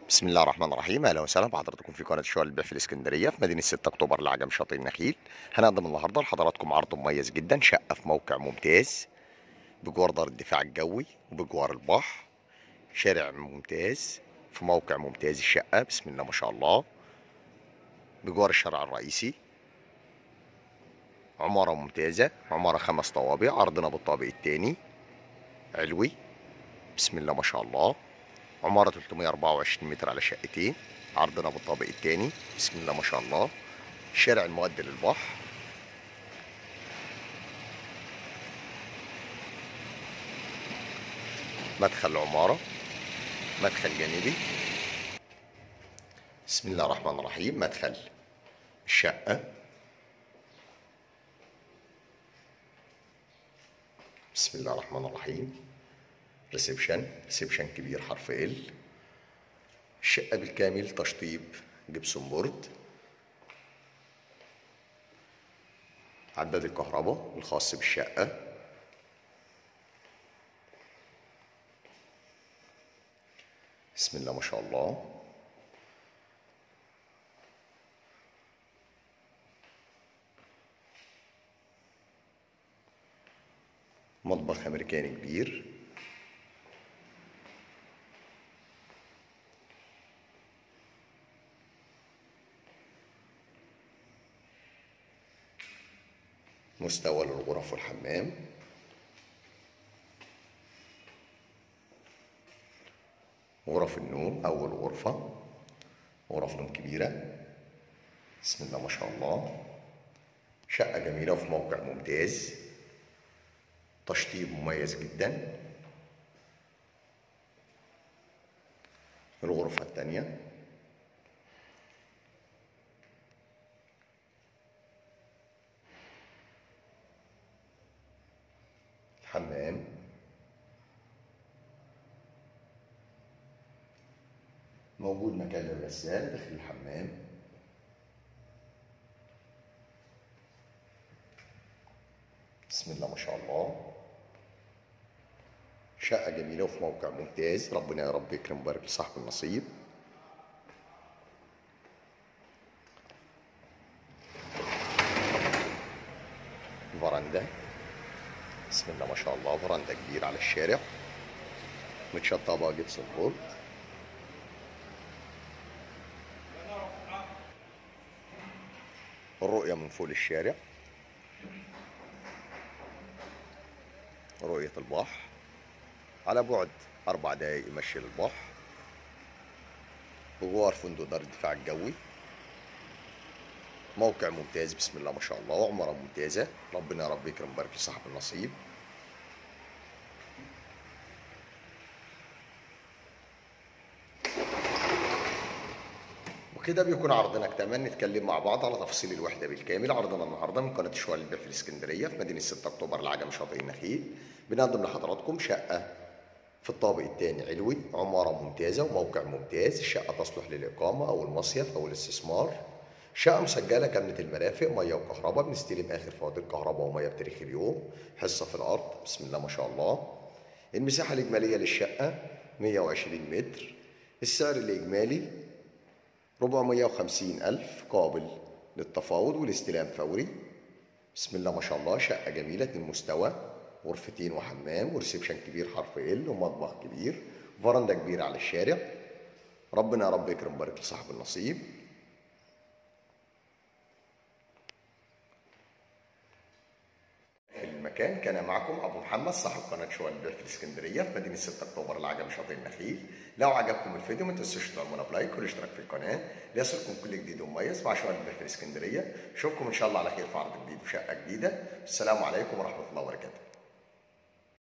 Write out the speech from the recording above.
بسم الله الرحمن الرحيم. اهلا وسهلا بحضراتكم في قناه شوال البيع في الاسكندريه في مدينه 6 اكتوبر العجم شاطئ النخيل. هنقدم النهارده لحضراتكم عرض مميز جدا، شقه في موقع ممتاز بجوار دار الدفاع الجوي وبجوار البحر، شارع ممتاز في موقع ممتاز. الشقه بسم الله ما شاء الله بجوار الشارع الرئيسي، عماره ممتازه، عماره 5 طوابق، عرضنا بالطابق الثاني علوي بسم الله ما شاء الله، عمارة 324 متر على شقتين، عرضنا بالطابق الثاني بسم الله ما شاء الله، الشارع المؤدي للبحر، مدخل العمارة، مدخل جانبي بسم الله الرحمن الرحيم، مدخل الشقة بسم الله الرحمن الرحيم، ريسبشن كبير حرف ال، الشقة بالكامل تشطيب جبسون بورد، عداد الكهرباء الخاص بالشقة، بسم الله ما شاء الله، مطبخ أمريكاني كبير، مستوى للغرف والحمام، غرف النوم، أول غرفة غرف نوم كبيرة بسم الله ما شاء الله، شقة جميلة وفي موقع ممتاز، تشطيب مميز جدا. الغرفة الثانية الحمام، موجود مكان للغسال داخل الحمام، بسم الله ما شاء الله، شقة جميلة وفي موقع ممتاز، ربنا يا رب يكرم ويبارك لصاحب النصيب. فراندا بسم الله ما شاء الله، فراندا كبيرة على الشارع، متشطبة جبسون بورد، الرؤية من فوق الشارع، رؤية البحر على بعد 4 دقايق مشي للبحر، بجوار فندق دار الدفاع الجوي، موقع ممتاز بسم الله ما شاء الله، وعمارة ممتازة، ربنا يا رب يكرم ويبارك لصاحب النصيب. وكده بيكون عرضنا اكتمل. نتكلم مع بعض على تفاصيل الوحدة بالكامل. عرضنا النهارده من قناة شوال البيع في الاسكندرية في مدينة 6 أكتوبر العجم شاطئ النخيل. بنقدم لحضراتكم شقة في الطابق الثاني علوي، عمارة ممتازة وموقع ممتاز، الشقة تصلح للإقامة أو المصيف أو الاستثمار، شقة مسجلة كاملة المرافق، مية وكهرباء، بنستلم آخر فواتير كهرباء ومية بتاريخ اليوم، حصة في الأرض بسم الله ما شاء الله. المساحة الإجمالية للشقة 120 متر، السعر الإجمالي 450,000 قابل للتفاوض والاستلام فوري. بسم الله ما شاء الله، شقة جميلة 2 مستوى، غرفتين وحمام وريسبشن كبير حرف ال ومطبخ كبير، فرندا كبيرة على الشارع، ربنا يا رب يكرم ويبارك لصاحب النصيب. المكان كان معكم ابو محمد صاحب قناه شوال البيع في الاسكندريه في مدينه 6 اكتوبر العجم شاطئ النخيل. لو عجبكم الفيديو ما تنسوش تعملوا لايك والاشتراك في القناه ليصلكم كل جديد ومميز مع شوال البيع في الاسكندريه. اشوفكم ان شاء الله على خير في عرض جديد وشقه جديده. السلام عليكم ورحمه الله وبركاته.